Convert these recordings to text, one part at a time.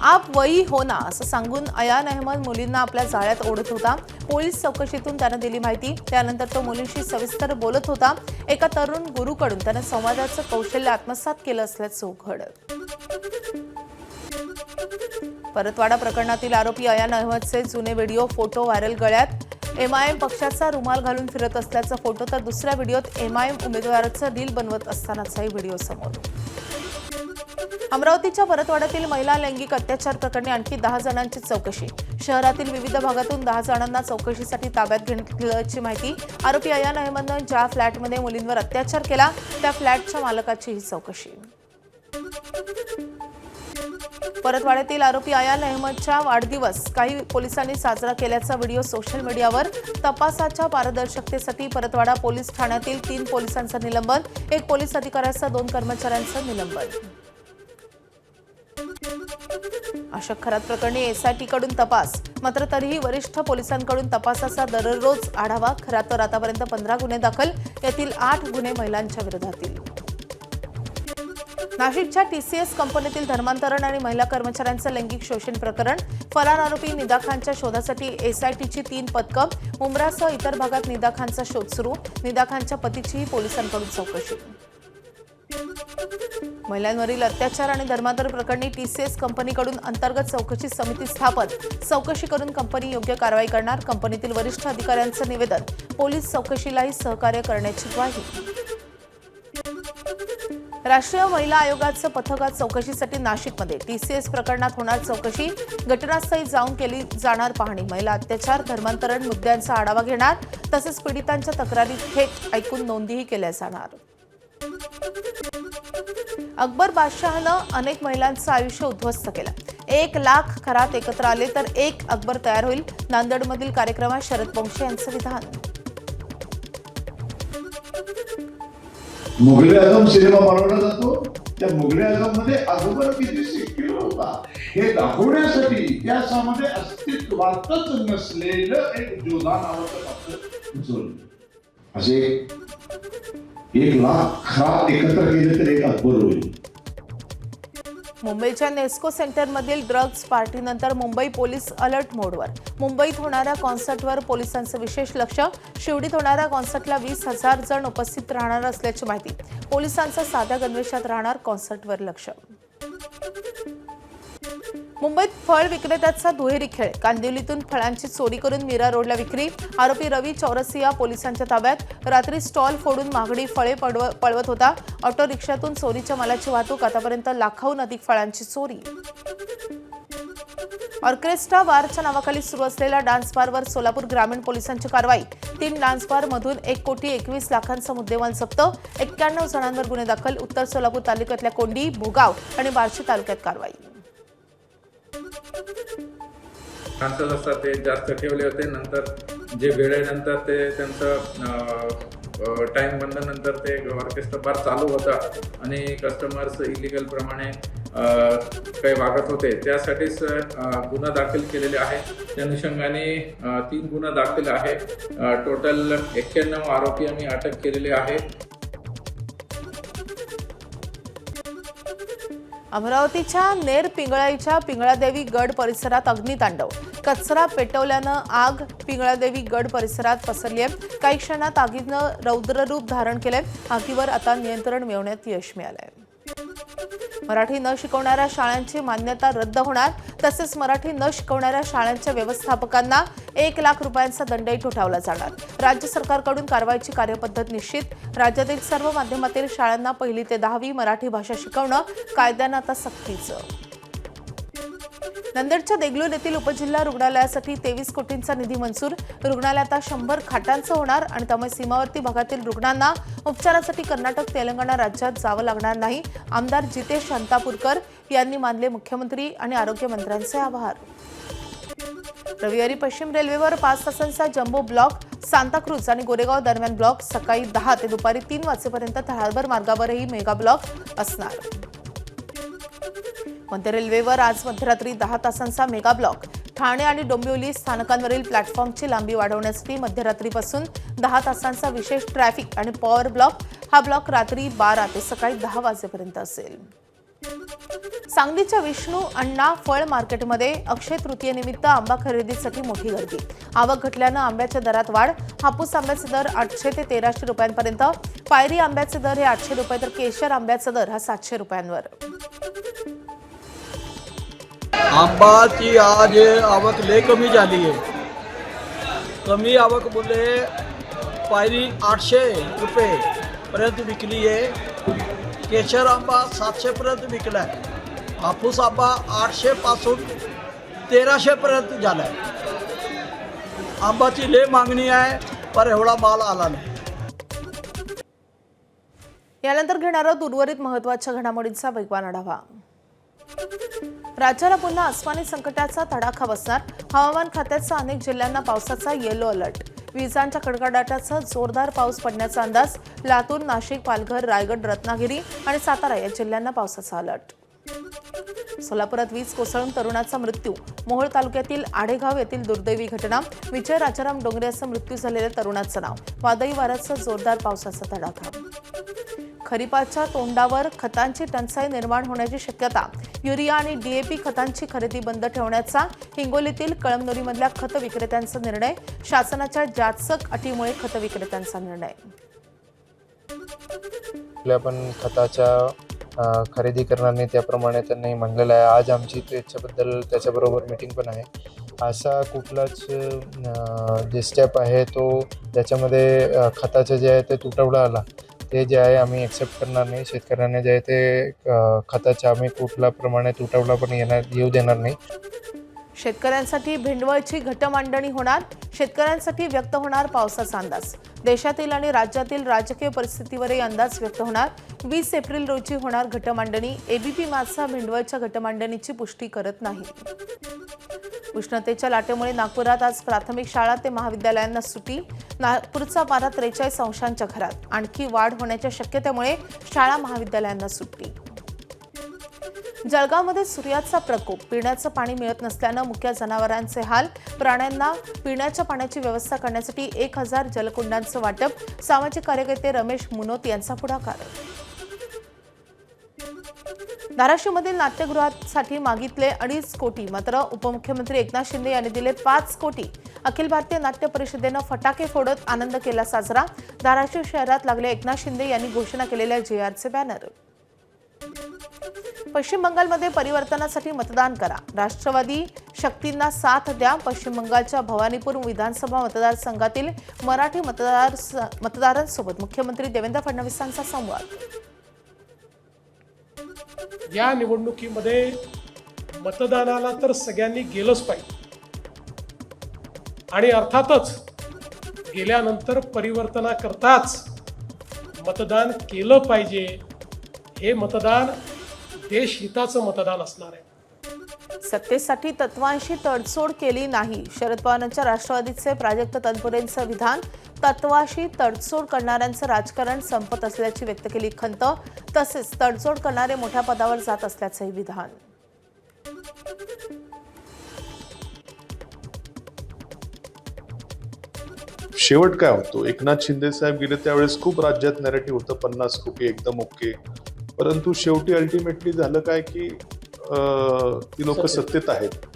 आप वही हो ना असं सांगून अयान अहमद मुलींना आपल्या जाळ्यात ओढत होता। पोलीस चौकशीतून त्याने दिली माहिती। त्यानंतर तो मुलींशी सविस्तर बोलत होता। एका तरुण गुरुकडून त्याने संवादाचं कौशल्य आत्मसात केलं असल्याचं उघड। परतवाडा प्रकरणातील आरोपी अयान अहमदचे जुने व्हिडिओ फोटो व्हायरल। गळ्यात एमआयएम पक्षाचा रुमाल घालून फिरत असल्याचा फोटो तर दुसऱ्या व्हिडिओत एमआयएम उमेदवाराचं रील बनवत असतानाचाही व्हिडिओ समोर। अमरावतीच्या परतवाड्यातील महिला लैंगिक अत्याचार प्रकरणी आणखी 10 जणांची चौकशी। शहरातील विविध भागातून 10 जणांना चौकशीसाठी ताब्यात घेतल्याची माहिती। आरोपी अयान अहमदनं ज्या फ्लॅटमध्ये मुलींवर अत्याचार केला त्या फ्लॅटच्या मालकाची ही चौकशी। परतवाड्यातील आरोपी अयान अहमदचा वाढदिवस काही पोलिसांनी साजरा केल्याचा व्हिडिओ सोशल मीडियावर। तपासाच्या पारदर्शकतेसाठी परतवाडा पोलीस ठाण्यातील 3 पोलिसांचं निलंबन, 1 पोलीस अधिकाऱ्यासह 2 कर्मचाऱ्यांचं निलंबन। अशोक खरात प्रकरणी एसआयटीकडून तपास, मात्र तरीही वरिष्ठ पोलिसांकडून तपासाचा दररोज आढावा। खरातवर आतापर्यंत 15 गुन्हे दाखल, यातील 8 गुन्हे महिलांच्या विरोधातील। नाशिकच्या टीसीएस कंपनीतील धर्मांतरण आणि महिला कर्मचाऱ्यांचं लैंगिक शोषण प्रकरण। फरार आरोपी निदा खानच्या शोधासाठी एसआयटीची 3 पथकं। मुंब्रासह इतर भागात निदा खानचा शोध सुरू। निदा खानच्या पतीचीही पोलिसांकडून चौकशी। महिलांवरील अत्याचार आणि धर्मांतर प्रकरणी टीसीएस कंपनीकडून अंतर्गत चौकशी समिती स्थापन। चौकशी करून कंपनी योग्य कारवाई करणार। कंपनीतील वरिष्ठ अधिकाऱ्यांचं निवेदन। पोलीस चौकशीलाही सहकार्य करण्याची ग्वाही। राष्ट्रीय महिला आयोगाचं पथक आज चौकशीसाठी नाशिकमध्ये। टीसीएस प्रकरणात होणार चौकशी। घटनास्थळी जाऊन केली जाणार पाहणी। महिला अत्याचार धर्मांतरण मुद्द्यांचा आढावा घेणार, तसेच पीडितांच्या तक्रारी थेट ऐकून नोंदीही केल्या जाणार। अकबर बादशहानं अनेक महिलांचं आयुष्य उद्ध्वस्त केलं। 1 लाख खरात एकत्र आले तर 1 अकबर तयार होईल। नांदेडमधील कार्यक्रमात शरद वंशी यांचं विधान। मुघल आझम सिनेमा बनवला जातो, त्या मुघल आझम मध्ये अकबर किती सिक्युअर होता हे दाखवण्यासाठी त्यामध्ये अस्तित्वातच नसलेलं एक जोधा नावाचं पात्र उचललं। असे 1 लाख खरात एकत्र केले तर 1 अकबर होईल। मुंबईच्या नेस्को सेंटरमधील ड्रग्ज पार्टीनंतर मुंबई पोलीस अलर्ट मोडवर। मुंबईत होणाऱ्या कॉन्सर्टवर पोलिसांचं विशेष लक्ष। शिवडीत होणाऱ्या कॉन्सर्टला 20,000 जण उपस्थित राहणार असल्याची माहिती। पोलिसांचं साध्या गणवेशात राहणार कॉन्सर्टवर लक्ष। मुंबईत फळ विक्रेत्याचा दुहेरी खेळ। कांदिवलीतून फळांची चोरी करून मीरा रोडला विक्री। आरोपी रवी चौरसिया पोलिसांच्या ताब्यात। रात्री स्टॉल फोडून महागडी फळे पळवत होता। ऑटो रिक्षातून चोरीच्या मालाची वाहतूक। आतापर्यंत लाखाहून अधिक फळांची चोरी। ऑर्केस्ट्रा बारच्या नावाखाली सुरू असलेल्या डान्स बारवर सोलापूर ग्रामीण पोलिसांची कारवाई। 3 डान्स बारमधून 1,21,00,000चा मुद्देमाल जप्त। 91 जणांवर गुन्हे दाखल। उत्तर सोलापूर तालुक्यातल्या कोंडी, भोगाव आणि बार्शी तालुक्यात कारवाई। डान्सर्स असतात ते जास्त ठेवले होते। नंतर जे वेळेनंतर ते त्यांचं टाइम बंदनंतर ते ऑर्केस्ट्रा बार चालू होता आणि कस्टमर्स इलिगल प्रमाणे काही वागत होते, त्यासाठीच गुन्हा दाखल केलेले आहे। त्या अनुषंगाने 3 गुन्हा दाखल आहे। टोटल 91 आरोपी आम्ही अटक केलेले आहेत। अमरावतीच्या नेर पिंगळाईच्या पिंगळादेवी गड परिसरात अग्नितांडव। कचरा पेटवल्यानं आग पिंगळादेवी गड परिसरात पसरली आहे। काही क्षणात आगीनं रौद्ररूप धारण केलंय। आगीवर आता नियंत्रण मिळवण्यात यश मिळालंय। मराठी न शिकवणाऱ्या शाळांची मान्यता रद्द होणार, तसेच मराठी न शिकवणाऱ्या शाळांच्या व्यवस्थापकांना 1 लाख रुपयांचा दंडही ठोठावला जाणार। राज्य सरकारकडून कारवाईची कार्यपद्धत निश्चित। राज्यातील सर्व माध्यमातील शाळांना 1ली ते 10वी मराठी भाषा शिकवणं कायद्यानं आता सक्तीचं। नांदेडच्या देगलूर येथील उपजिल्हा रुग्णालयासाठी 23 कोटींचा निधी मंजूर। रुग्णालय आता 100 खाटांचं होणार आणि त्यामुळे सीमावर्ती भागातील रुग्णांना उपचारासाठी कर्नाटक, तेलंगणा राज्यात जावं लागणार नाही। आमदार जितेश शांतापूरकर यांनी मानले मुख्यमंत्री आणि आरोग्यमंत्र्यांचे आभार। रविवारी पश्चिम रेल्वेवर 5 तासांचा जम्बो ब्लॉक। सांताक्रूज आणि गोरेगाव दरम्यान ब्लॉक। सकाळी 10 ते दुपारी 3 वाजेपर्यंत हार्बर मार्गावरही मेगा ब्लॉक असणार। मध्य रेल्वेवर आज मध्यरात्री 10 तासांचा मेगा ब्लॉक। ठाणे आणि डोंबिवली स्थानकांवरील प्लॅटफॉर्मची लांबी वाढवण्यासाठी मध्यरात्रीपासून 10 तासांचा विशेष ट्रॅफिक आणि पॉवर ब्लॉक। हा ब्लॉक रात्री 12 ते सकाळी 10 वाजेपर्यंत असेल। सांगलीच्या विष्णू अण्णा फळ मार्केटमध्ये अक्षय तृतीयेनिमित्त आंबा खरेदीसाठी मोठी गर्दी. आवक घटल्यानं आंब्याच्या दरात वाढ. हापूस आंब्याचे दर 800 ते 1300 रुपयांपर्यंत, पायरी आंब्याचे दर हे 800 रुपये तर केशर आंब्याचा दर हा 700 रुपयांवर. आंबाची आज आवक लय कमी झाली आहे. कमी आवक मुळे पायरी 800 रुपये पर्यंत विकली आहे. केशर आंबा 700 पर्यंत विकला आहे. हापूस आंबा 800 पासून 1300 पर्यंत झाला आहे. आंबाची लय मागणी आहे, पण एवढा माल आला नाही. यानंतर घेणार आहोत उर्वरित महत्त्वाच्या घडामोडींचा वेगवान आढावा. राज्याला पुन्हा अस्मानी संकटाचा तडाखा बसणार. हवामान खात्याचा अनेक जिल्ह्यांना पावसाचा येलो अलर्ट. विजांच्या कडकडाटासह जोरदार पाऊस पडण्याचा अंदाज. लातूर, नाशिक, पालघर, रायगड, रत्नागिरी आणि सातारा या जिल्ह्यांना पावसाचा अलर्ट. सोलापुरात वीज कोसळून तरुणाचा मृत्यू. मोहोळ तालुक्यातील आडेगाव येथील दुर्दैवी घटना. विजय राजाराम डोंगरे असं मृत्यू झालेल्या तरुणाचं नाव. वादळी वाऱ्यासह जोरदार पावसाचा तडाखा. खरीपाच्या तोंडावर खतांची टंचाई निर्माण होण्याची शक्यता. युरिया आणि डीएपी खतांची खरेदी बंद ठेवण्याचा हिंगोलीतील कळमनुरीमधल्या खत विक्रेत्यांचा निर्णय. शासनाच्या जाचक अटीमुळे खत विक्रेत्यांचा निर्णय. आपल्या पण खताच्या खरेदी करणाऱ्यांनी त्याप्रमाणे त्यांनी म्हणलेलं आहे. आज आमची त्याच्याबद्दल त्याच्याबरोबर मीटिंग पण आहे. असा कुठलाच जे स्टेप आहे तो त्याच्यामध्ये खताचं जे आहे ते तुटवडा आला ते जे आहे आम्ही एक्सेप्ट करणार नाही. शेतकऱ्यांना जे आहे ते खताच्या आम्ही कुठल्या प्रमाणे तुटवडा पण येऊ देणार नाही. शेतकऱ्यांसाठी भिंडवळची घटमांडणी होणार. शेतकऱ्यांसाठी व्यक्त होणार पावसाचा अंदाज. देशातील आणि राज्यातील राजकीय परिस्थितीवरही अंदाज व्यक्त होणार. 20 एप्रिल रोजी होणार घटमांडणी. एबीपी माझा भिंडवळच्या घटमांडणीची पुष्टी करत नाही. उष्णतेच्या लाटेमुळे नागपुरात आज प्राथमिक शाळा ते महाविद्यालयांना सुट्टी. नागपूरचा पारा 43 अंशांच्या घरात. आणखी वाढ होण्याच्या शक्यतेमुळे शाळा महाविद्यालयांना सुट्टी. जळगावमध्ये सूर्याचा प्रकोप. पिण्याचं पाणी मिळत नसल्यानं मुक्या जनावरांचे हाल. प्राण्यांना पिण्याच्या पाण्याची व्यवस्था करण्यासाठी 1000 जलकुंडांचं वाटप. सामाजिक कार्यकर्ते रमेश मुनोत यांचा पुढाकार. धाराशिवमधील नाट्यगृहासाठी मागितले 2.5 कोटी, मात्र उपमुख्यमंत्री एकनाथ शिंदे यांनी दिले 5 कोटी. अखिल भारतीय नाट्य परिषदेनं फटाके फोडत आनंद केला साजरा. धाराशिव शहरात लागले एकनाथ शिंदे यांनी घोषणा केलेल्या JRचे बॅनर. पश्चिम बंगालमध्ये परिवर्तनासाठी मतदान करा. राष्ट्रवादी शक्तींना साथ द्या. पश्चिम बंगालच्या भवानीपूर विधानसभा मतदारसंघातील मराठी मतदारांसोबत मुख्यमंत्री देवेंद्र फडणवीसांचा संवाद. या निवडणुकीमध्ये मतदानाला तर सगळ्यांनी गेलंच पाहिजे आणि अर्थातच गेल्यानंतर परिवर्तनाकरताच मतदान केलं पाहिजे. हे मतदान देशहिताचं मतदान असणार आहे. सत्तेसाठी तत्वांशी तडजोड केली नाही. शरद पवारांच्या राष्ट्रवादीचे प्राजक्त तनपुरेंचं विधान. तत्वाशी तडजोड करणाऱ्यांचं राजकारण संपत असल्याची व्यक्त केली खंत. तसेच तडजोड करणारे मोठ्या पदावर जात असल्याचंही विधान. शेवट काय होतो? एकनाथ शिंदे साहेब गेले त्यावेळेस खूप राज्यात नॅरेटिव्ह होतं 50 कोटी एकदम ओके. परंतु शेवटी अल्टिमेटली झालं काय की ती लोक सत्तेत आहेत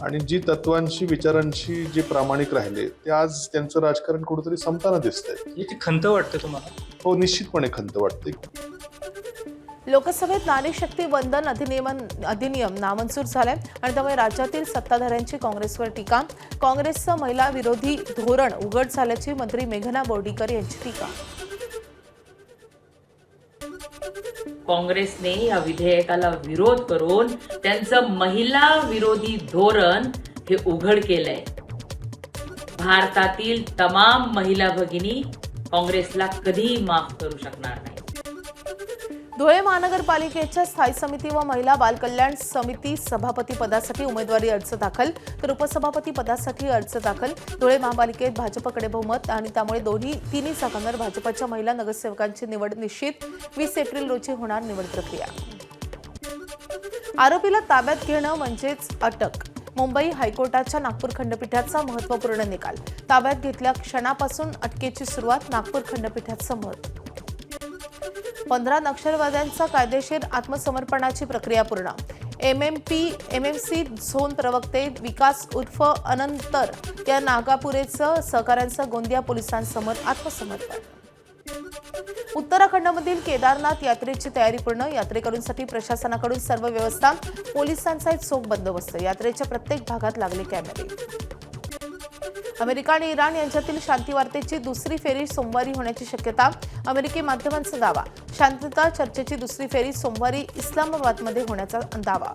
आणि जी तत्वांशी विचारांशी जे प्रामाणिक राहिले ते आज त्यांचं राजकारण कुठेतरी संपताना दिसतंय. याची खंत वाटते तुम्हाला? हो, निश्चितपणे खंत वाटते. लोकसभेत नारी शक्ती वंदन अधिनियम नामंजूर झालाय आणि त्यामुळे राज्यातील सत्ताधाऱ्यांची काँग्रेसवर टीका. काँग्रेसचं महिला विरोधी धोरण उघड झाल्याची मंत्री मेघना बोर्डीकर यांची टीका. काँग्रेसने या विधेयकाला विरोध करून त्यांचं महिला विरोधी धोरण हे उघड केलंय. भारतातील तमाम महिला भगिनी काँग्रेसला कधीही माफ करू शकणार नाही. धुळे महानगरपालिकेच्या स्थायी समिती व महिला बालकल्याण समिती सभापती पदासाठी उमेदवारी अर्ज दाखल तर उपसभापती पदासाठी अर्ज दाखल. धुळे महापालिकेत भाजपकडे बहुमत आणि त्यामुळे तिन्ही जागांवर भाजपच्या महिला नगरसेवकांची निवड निश्चित. 20 एप्रिल रोजी होणार निवड प्रक्रिया. आरोपीला ताब्यात घेणं म्हणजेच अटक. मुंबई हायकोर्टाच्या नागपूर खंडपीठाचा महत्त्वपूर्ण निकाल. ताब्यात घेतल्या क्षणापासून अटकेची सुरुवात. नागपूर खंडपीठाचं मत. 15 नक्षलवाद्यांचा कायदेशीर आत्मसमर्पणाची प्रक्रिया पूर्ण. एमएमसी झोन प्रवक्ते विकास उर्फ अनंतर या नागापुरेचं सहकाऱ्यांचं गोंदिया पोलिसांसमोर आत्मसमर्पण. उत्तराखंडमधील केदारनाथ यात्रेची तयारी पूर्ण. यात्रेकरूंसाठी प्रशासनाकडून सर्व व्यवस्था. पोलिसांचा एक चोख बंदोबस्त. यात्रेच्या प्रत्येक भागात लागले कॅमेरे. अमेरिका आणि इराण यांच्यातील शांती वार्तेची दुसरी फेरी सोमवारी होण्याची शक्यता. अमेरिकी माध्यमांचा दावा. शांतता चर्चेची दुसरी फेरी सोमवारी इस्लामाबादमध्ये होण्याचा दावा.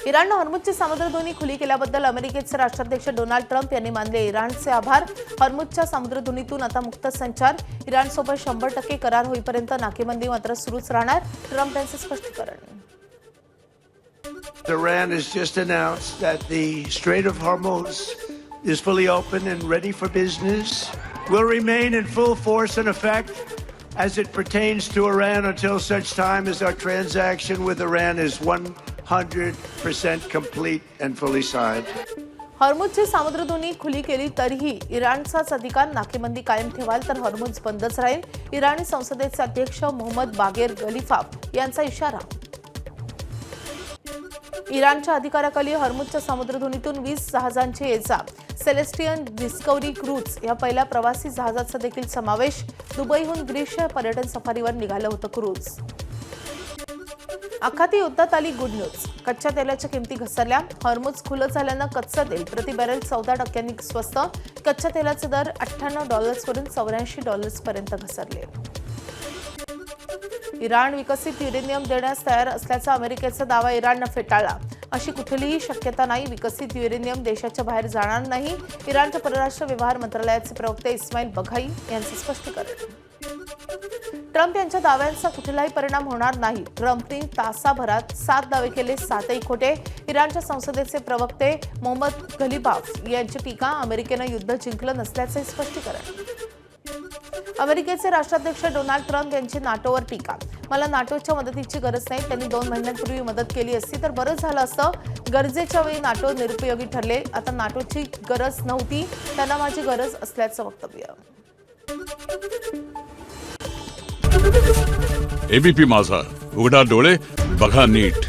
इराणनं हॉर्मुझची सामुद्रधुनी खुली केल्याबद्दल अमेरिकेचे राष्ट्राध्यक्ष डोनाल्ड ट्रम्प यांनी मानले इराणचे आभार. हॉर्मुझच्या सामुद्रधुनीतून आता मुक्त संचार. इराणसोबत 100% करार होईपर्यंत नाकेबंदी मात्र सुरूच राहणार. ट्रम्प यांचे स्पष्टीकरण. Iran has just announced that the Strait of Hormuz is fully open and ready for business. Will remain in full force and effect as it pertains to Iran until such time as our transaction with Iran is 100% complete and fully signed. हॉर्मुझची सामुद्रधुनी खुली केली तरीही इराणचाच अधिकार. नाकेबंदी कायम ठेवाल तर हॉर्मुझ बंदच राहील. इराणी संसदेचे अध्यक्ष मोहम्मद बागेर गलिफाफ यांचा इशारा. इराणच्या अधिकाराखाली हॉर्मुझच्या सामुद्रधुनीतून 20 जहाजांची ये-जा. सेलेस्टियन डिस्कवरी क्रूज या पहिल्या प्रवासी जहाजाचा देखील समावेश. दुबईहून ग्रीसच्या पर्यटन सफारीवर निघालं होतं क्रूज. आखाती युद्धात आली गुड न्यूज. कच्च्या तेलाच्या किमती घसरल्या. हॉर्मुझ खुलं झाल्यानं कच्चं तेल प्रति बॅरेल 14% स्वस्त. कच्च्या तेलाचे दर $98 वरून $84 पर्यंत घसरले. इराण विकसित युरेनियम देण्यास तयार असल्याचा अमेरिकेचा दावा इराणनं फेटाळला. अशी कुठलीही शक्यता नाही. विकसित युरेनियम देशाच्या बाहेर जाणार नाही. इराणच्या परराष्ट्र व्यवहार मंत्रालयाचे प्रवक्ते इस्माईल बघाई यांचं स्पष्टीकरण. ट्रम्प यांच्या दाव्यांचा कुठलाही परिणाम होणार नाही. ट्रम्पने तासाभरात 7 दावे केले, 7ही खोटे. इराणच्या संसदेचे प्रवक्ते मोहम्मद गलिबाफ यांची टीका. अमेरिकेनं युद्ध जिंकलं नसल्याचे स्पष्टीकरण. अमेरिकेचे राष्ट्राध्यक्ष डोनाल्ड ट्रम्प यांची नाटोवर टीका. मला नाटोच्या मदतीची गरज नाही. त्यांनी 2 महिन्यांपूर्वी मदत केली असती तर बरं झालं असतं. गरजेच्या वेळी नाटो निरुपयोगी ठरले. आता नाटोची गरज नव्हती, त्यांना माझी गरज असल्याचं वक्तव्य. एबीपी माझा, उघडा डोळे बघा नीट.